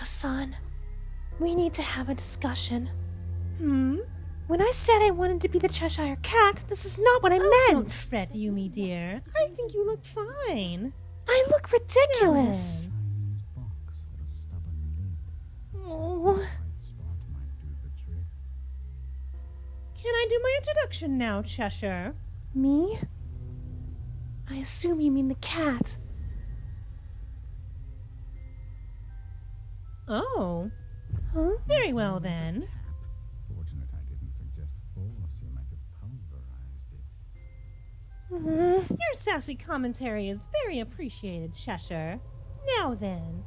Haruka-san, we need to have a discussion. When I said I wanted to be the Cheshire Cat, this is not what I meant. Don't fret, Yumi dear. I think you look fine. I look ridiculous. Yeah. Oh. Can I do my introduction now, Cheshire? Me? I assume you mean the cat. Oh. Huh? Very well then. Fortunate I didn't suggest force. You might have pulverized it. Your sassy commentary is very appreciated, Cheshire. Now then,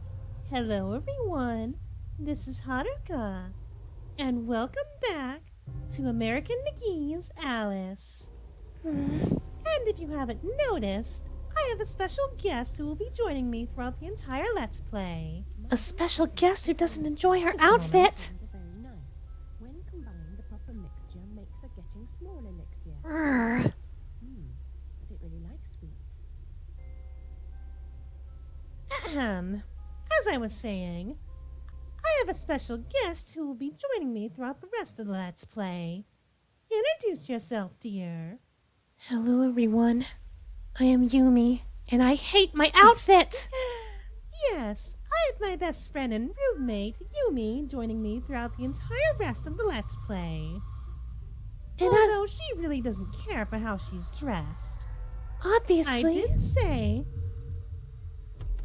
hello everyone. This is Haruka. And welcome back to American McGee's Alice. And if you haven't noticed, I have a special guest who will be joining me throughout the entire Let's Play. A special guest who doesn't enjoy her outfit. Very nice. When combined, the proper mixture makes a getting small elixir. Urgh. I don't really like sweets. Ahem. As I was saying, I have a special guest who will be joining me throughout the rest of the Let's Play. Introduce yourself, dear. Hello, everyone. I am Yumi, and I hate my outfit. Yes, I have my best friend and roommate, Yumi, joining me throughout the entire rest of the Let's Play. And Although she really doesn't care for how she's dressed. obviously, I did say...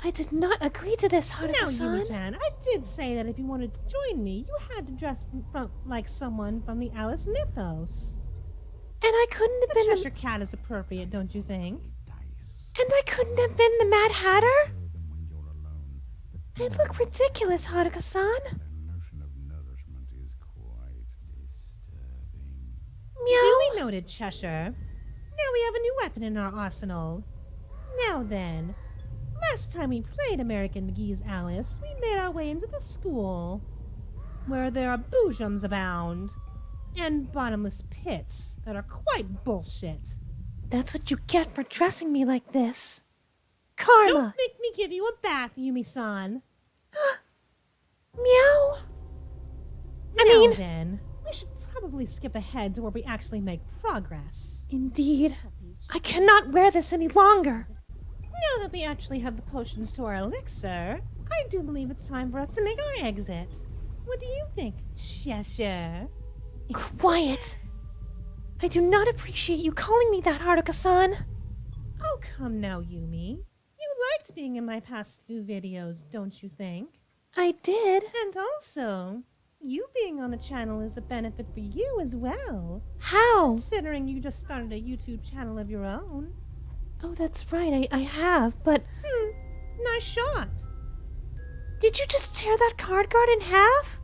I did not agree to this, Now, Haruka-san. Yumi-chan, I did say that if you wanted to join me, you had to dress like someone from the Alice mythos. And I couldn't have The been Cheshire Cat is appropriate, don't you think? And I couldn't have been the Mad Hatter? Show them when you're alone. I look ridiculous, Haruka-san. The notion of nourishment is quite disturbing. Meow. Duly noted, Cheshire. Now we have a new weapon in our arsenal. Now then, last time we played American McGee's Alice, we made our way into the school, where there are boojums abound, and bottomless pits that are quite bullshit. That's what you get for dressing me like this. Karma. Don't make me give you a bath, Yumi-san. Meow. I Now mean, then, we should probably skip ahead to where we actually make progress. indeed. I cannot wear this any longer. Now that we actually have the potions to our elixir, I do believe it's time for us to make our exit. What do you think, Cheshire? Quiet. I do not appreciate you calling me that, Haruka-san. Oh, come now, Yumi. You liked being in my past few videos, don't you think? I did. And also, you being on the channel is a benefit for you as well, How? considering you just started a YouTube channel of your own. Oh, that's right. I have, but Nice shot. did you just tear that card guard in half?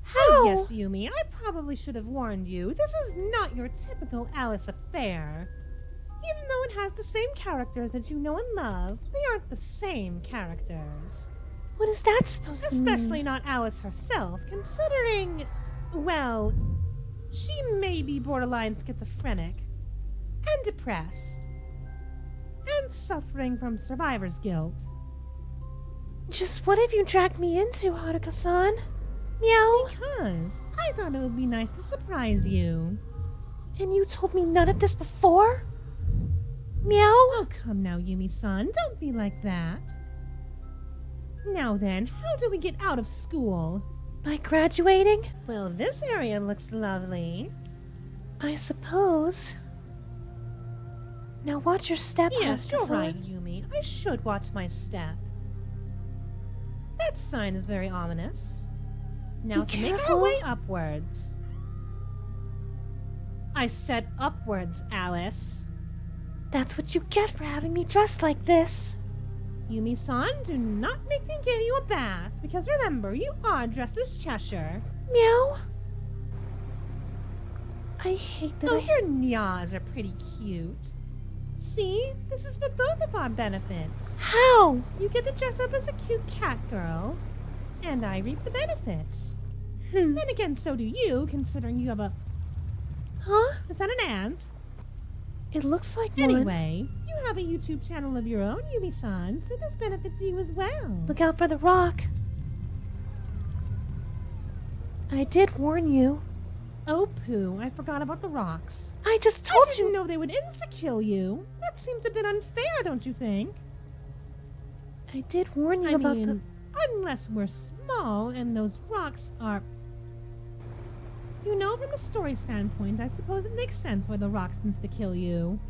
How? Oh, yes, Yumi, I probably should have warned you. This is not your typical Alice affair. Even though it has the same characters that you know and love, they aren't the same characters. What is that supposed to mean? Especially not Alice herself, considering, well, she may be borderline schizophrenic, and depressed, and suffering from survivor's guilt. Just what have you dragged me into, Haruka-san? Meow. Because I thought it would be nice to surprise you. And you told me none of this before? Meow. Oh, come now, Yumi-san, don't be like that. Now then, how do we get out of school? By graduating? Well, this area looks lovely. I suppose. Now watch your step, Yes, you're Haruka-san. right, Yumi. I should watch my step. That sign is very ominous. Now Be to make our careful. way upwards. I said upwards, Alice. That's what you get for having me dressed like this. Yumi-san, do not make me give you a bath, because remember, you are dressed as Cheshire. Meow. I hate that Oh, your nyaws are pretty cute. See, this is for both of our benefits. How? You get to dress up as a cute cat girl, and I reap the benefits. Then again, so do you, considering you have a... Huh? Is that an ant? It looks like one. Anyway, you have a YouTube channel of your own, Yumi-san, so this benefits you as well. Look out for the rock. I did warn you. Oh, pooh, I forgot about the rocks. I just I told didn't you. know they would insta-kill you. That seems a bit unfair, don't you think? I did warn you I about mean, unless we're small and those rocks are... You know, from a story standpoint, I suppose it makes sense why the rocks insta-kill you.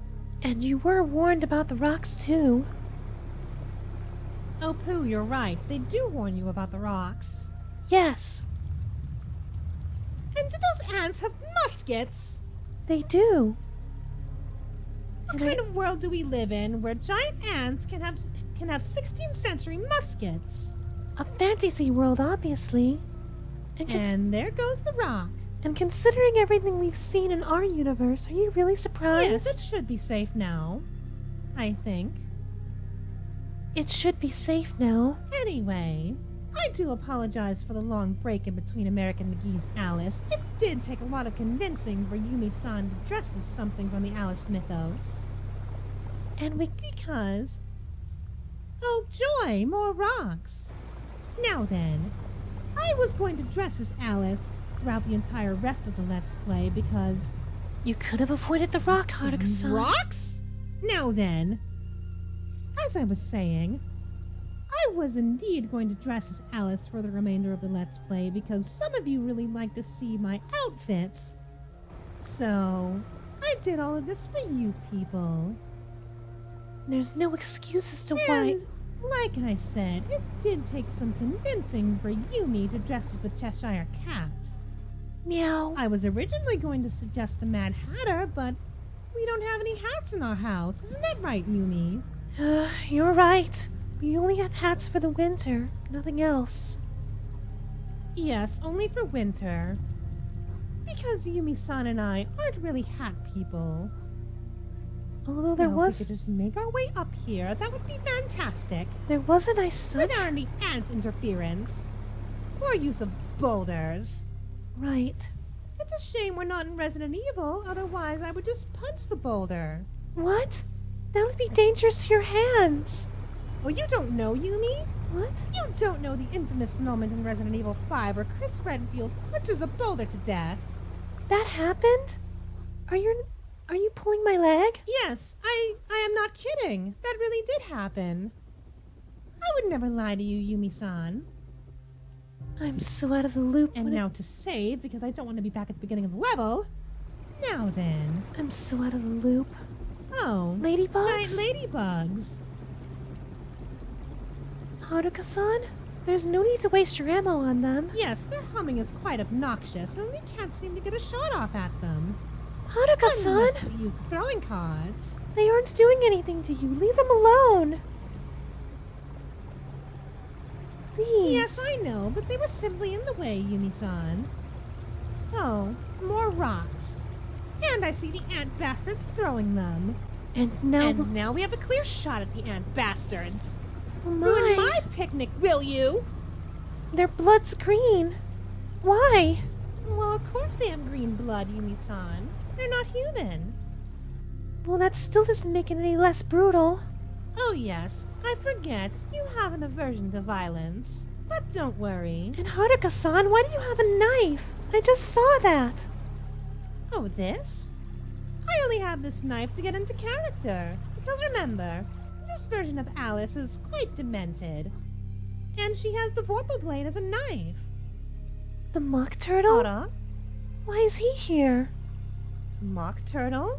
And you were warned about the rocks, too. Oh, pooh, you're right. They do warn you about the rocks. Yes, And do those ants have muskets? they do. What And kind of world do we live in where giant ants can have 16th century muskets? A fantasy world, obviously. And there goes the rock. And considering everything we've seen in our universe, are you really surprised? Yes, it should be safe now. I think. It should be safe now. Anyway, I do apologize for the long break in between American McGee's Alice. It did take a lot of convincing for Yumi-san to dress as something from the Alice mythos. And we... Because... Oh, joy! More rocks! Now then, I was going to dress as Alice throughout the entire rest of the Let's Play because... You could have avoided the rock, Haruka-san. Rocks? Now then, as I was saying, I was indeed going to dress as Alice for the remainder of the Let's Play because some of you really like to see my outfits. So, I did all of this for you people. There's no excuse as to why... And, like I said, it did take some convincing for Yumi to dress as the Cheshire Cat. Meow. I was originally going to suggest the Mad Hatter, but we don't have any hats in our house. Isn't that right, Yumi? You're right. We only have hats for the winter. Nothing else. Yes, only for winter. Because Yumi-san and I aren't really hat people. Although there Now, was... If we could just make our way up here, that would be fantastic. There was a nice sun... Without any ant interference. Or use of boulders. Right. It's a shame we're not in Resident Evil, otherwise I would just punch the boulder. What? That would be dangerous to your hands. Oh, you don't know, Yumi? What? You don't know the infamous moment in Resident Evil 5 where Chris Redfield punches a boulder to death. That happened? Are you pulling my leg? Yes, I am not kidding. That really did happen. I would never lie to you, Yumi-san. I'm so out of the loop. And now to save, because I don't want to be back at the beginning of the level. Now then. I'm so out of the loop. Oh. Ladybugs? Giant ladybugs. Haruka-san? There's no need to waste your ammo on them. Yes, their humming is quite obnoxious, and we can't seem to get a shot off at them. Haruka-san? Unless we use throwing cards. They aren't doing anything to you. Leave them alone. Please. Yes, I know, but they were simply in the way, Yumi-san. Oh, more rocks. And I see the ant bastards throwing them. And now... And now we have a clear shot at the ant bastards. Oh Ruin my. my picnic, will you? Their blood's green. Why? Well, of course they have green blood, Yumi-san. They're not human. Well, that still doesn't make it any less brutal. Oh yes, I forget. You have an aversion to violence. But don't worry. And Haruka-san, why do you have a knife? I just saw that. Oh, this? I only have this knife to get into character. Because remember, this version of Alice is quite demented. And she has the Vorpal blade as a knife. The mock turtle? Hara? Why is he here? Mock turtle?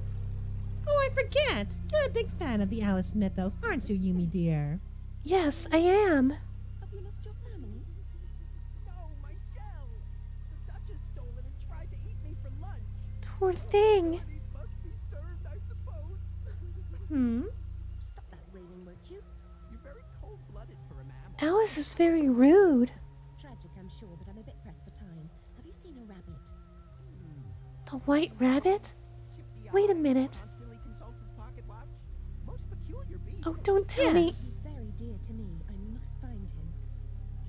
Oh, I forget. You're a big fan of the Alice mythos, aren't you, Yumi dear? Yes, I am. Have you lost your family? No, my shell! The Duchess stole it and tried to eat me for lunch. Poor thing. It must be served, I suppose. Stop that railing, won't you? You're very cold-blooded for a mammal. Alice is very rude. Tragic, I'm sure, but I'm a bit pressed for time. Have you seen a rabbit? The white rabbit? Wait a minute. Constantly consults his pocket watch. Most peculiar beast. Oh, don't tell me. Yes. He's very dear to me. I must find him.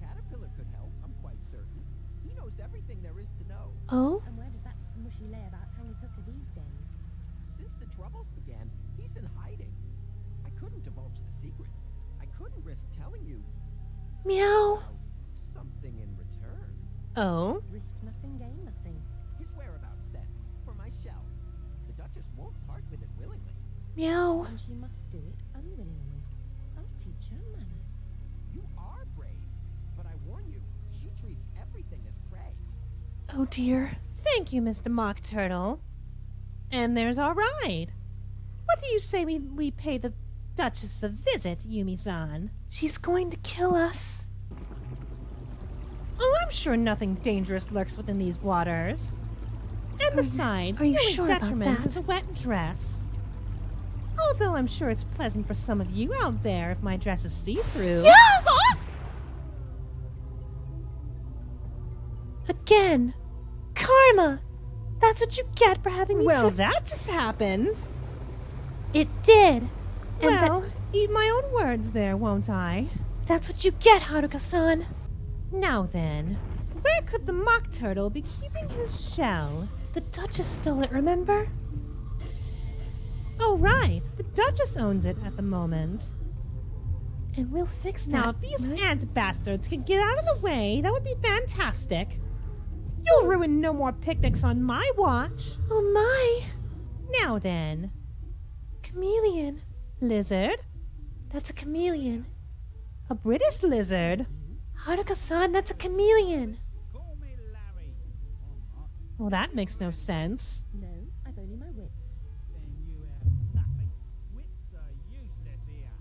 Caterpillar could help, I'm quite certain. He knows everything there is to know. Oh? And where does that smushy layabout hang his hooker these days? Since the troubles began, he's in hiding. I couldn't divulge the secret. I couldn't risk telling you Meow. something in return. Oh? Risk nothing Duchess won't part with it willingly. Meow. And she must do it unwillingly. I'll teach her manners. You are brave, but I warn you, she treats everything as prey. Oh dear. Thank you, Mr. Mock Turtle. And there's our ride. What do you say we pay the Duchess a visit, Yumi-san? She's going to kill us. Oh, I'm sure nothing dangerous lurks within these waters. And besides, are you the only sure about detriment that? is a wet dress. Although I'm sure it's pleasant for some of you out there if my dress is see-through. Again. Karma. That's what you get for having me Well, that just happened. It did. And Well, eat my own words there, won't I? that's what you get, Haruka-san. Now then, where could the Mock Turtle be keeping his shell? The Duchess stole it, remember? Oh, right. The Duchess owns it at the moment. And we'll fix that. Now, if these right? ant bastards could get out of the way, that would be fantastic. You'll ruin no more picnics on my watch. Oh my. Now then, Chameleon. lizard? That's a chameleon. A British lizard? Haruka-san, that's a chameleon. Call me Larry. Or not, Well, that makes no sense. No, I've only my wits. then you have nothing. Wits are useless here.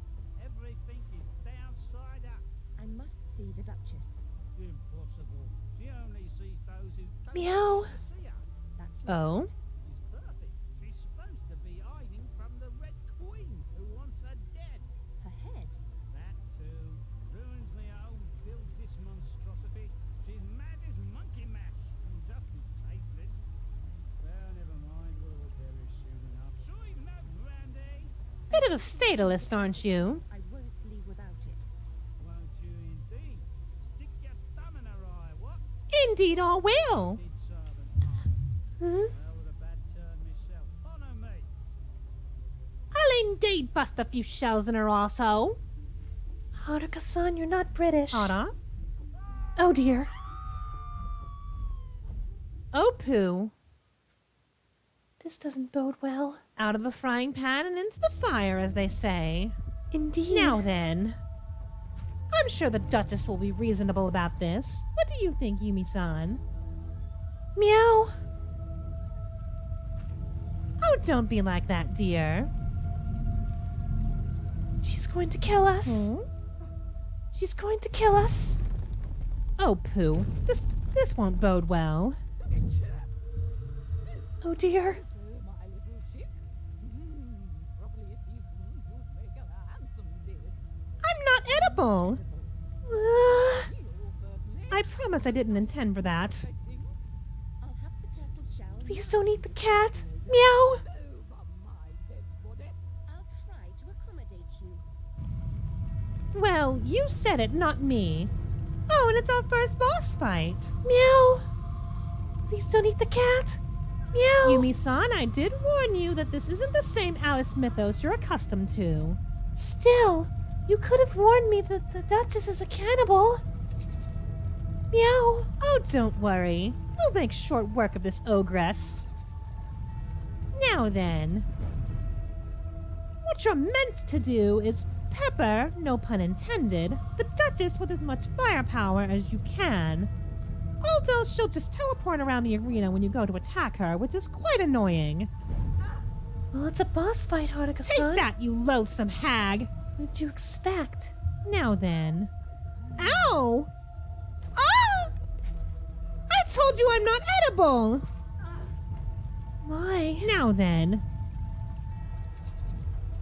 Everything is downside up. I must see the Duchess. Impossible. She only sees those who don't Meow. want to see her. That's Oh? right. She's perfect. She's supposed to be hiding from the Red Queen, who wants her dead. Her head. That too. Ruins me home, builds this monstrosity. She's mad as monkey mash, and just as tasteless. Well, never mind, we'll perish soon enough. Sure you've no brandy? Bit of a fatalist, aren't you? I won't leave without it. Won't you indeed? Stick your thumb in her eye, what? Indeed, I will. Did servant. Hmm? Well, with a bad turn myself. Honour me. I'll indeed bust a few shells in her arsehole. Haruka-san, you're not British. Hold on. Oh dear. Oh, poo. This doesn't bode well. Out of the frying pan and into the fire, as they say. Indeed. Now then. I'm sure the Duchess will be reasonable about this. What do you think, Yumi-san? Meow. Oh, don't be like that, dear. She's going to kill us. Hmm? She's going to kill us. Oh, poo. This won't bode well. Oh dear. My little chick. Probably seasoned. You'd make a handsome dish. I'm not edible. You'll certainly I promise I didn't intend for that. I'll have the turtle shell. Please don't eat the cat. Meow. over my dead body. I'll try to accommodate you. Well, you said it, not me. Oh, and it's our first boss fight. Meow. Please don't eat the cat. Meow. Yumi-san, I did warn you that this isn't the same Alice mythos you're accustomed to. Still, you could have warned me that the Duchess is a cannibal. Meow. Oh, don't worry. We'll make short work of this ogress. Now then. What you're meant to do is pepper, no pun intended, the Duchess with as much firepower as you can. Although she'll just teleport around the arena when you go to attack her, which is quite annoying. Well, it's a boss fight, Take Haruka-san. that, you loathsome hag! What did you expect? Now then. Ow! Ah! I told you I'm not edible! My. Now then.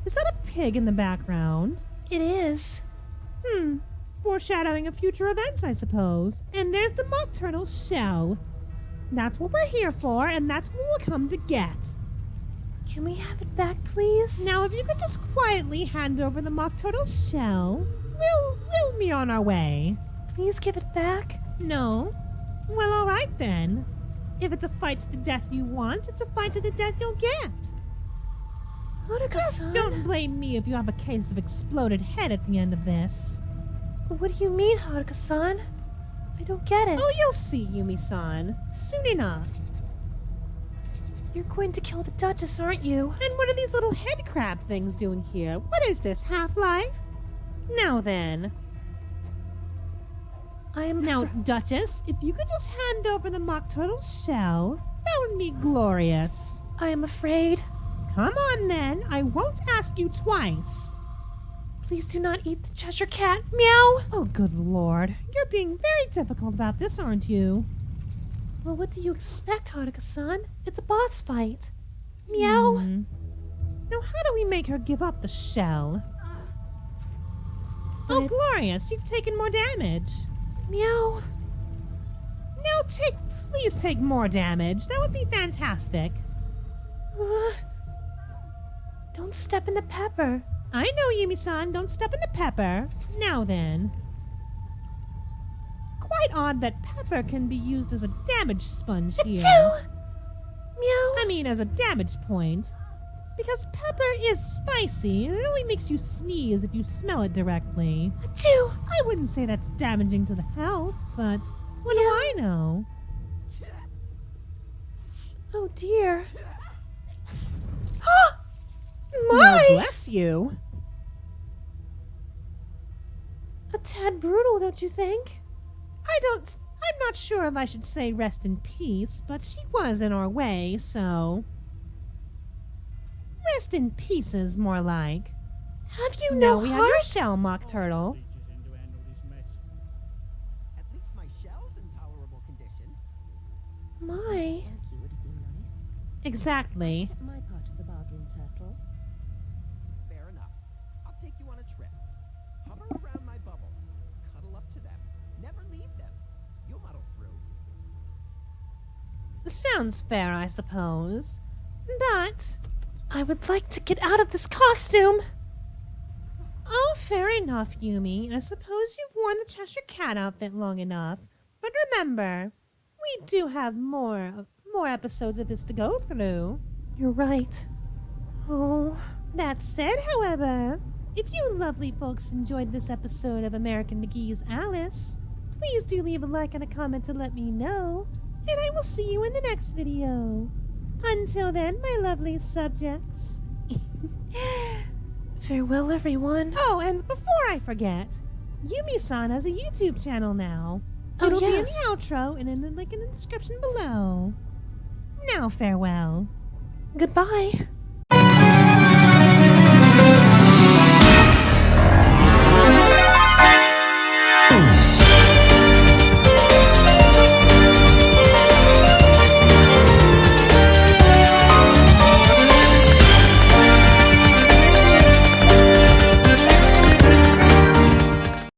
Is that a pig in the background? It is. Foreshadowing of future events, I suppose. And there's the Mock Turtle shell. That's what we're here for, and that's what we'll come to get. Can we have it back, please? Now, if you could just quietly hand over the Mock Turtle shell, we'll be on our way. Please give it back. No? Well, all right then. If it's a fight to the death you want, it's a fight to the death you'll get. Haruka-san. Just don't blame me if you have a case of exploded head at the end of this. What do you mean, Haruka-san? I don't get it. Oh, you'll see, Yumi-san. Soon enough. You're going to kill the Duchess, aren't you? And what are these little head crab things doing here? What is this, Half-Life? Now then. Now, Duchess, if you could just hand over the mock turtle's shell, that would be glorious. I am afraid. Come on, then. I won't ask you twice. Please do not eat the Cheshire Cat. Meow! Oh, good lord. You're being very difficult about this, aren't you? Well, what do you expect, Haruka-san? It's a boss fight. Meow! Now, how do we make her give up the shell? Oh, glorious. You've taken more damage. Meow! Now, please take more damage. That would be fantastic. Don't step in the pepper. I know, Yumi-san. Don't step in the pepper. Now then. Quite odd that pepper can be used as a damage sponge here. Achoo! Meow! I mean, as a damage point. Because pepper is spicy, and it only makes you sneeze if you smell it directly. Achoo! I wouldn't say that's damaging to the health, but what do I know? Oh dear. Well, My! bless you. A tad brutal, don't you think? I'm not sure if I should say rest in peace, but she was in our way, so. Rest in pieces, more like. Have you Now no we have heart? your shell, Mock Turtle. Teachers in to handle this mess. At least my shell's in tolerable condition. My. Thank you would have been nice. Exactly. Get my part of the bargain, Turtle. Fair enough. I'll take you on a trip. Hover around my bubbles. Cuddle up to them. Never leave them. You'll muddle through. Sounds fair, I suppose. But, I would like to get out of this costume. oh, fair enough, Yumi. I suppose you've worn the Cheshire Cat outfit long enough. But remember, we do have more episodes of this to go through. You're right. Oh. That said, however, if you lovely folks enjoyed this episode of American McGee's Alice, please do leave a like and a comment to let me know, and I will see you in the next video. Until then, my lovely subjects. Farewell, everyone. Oh, and before I forget, Yumi-san has a YouTube channel now. Oh, It'll be in yes. the outro and in the link in the description below. Now farewell. Goodbye.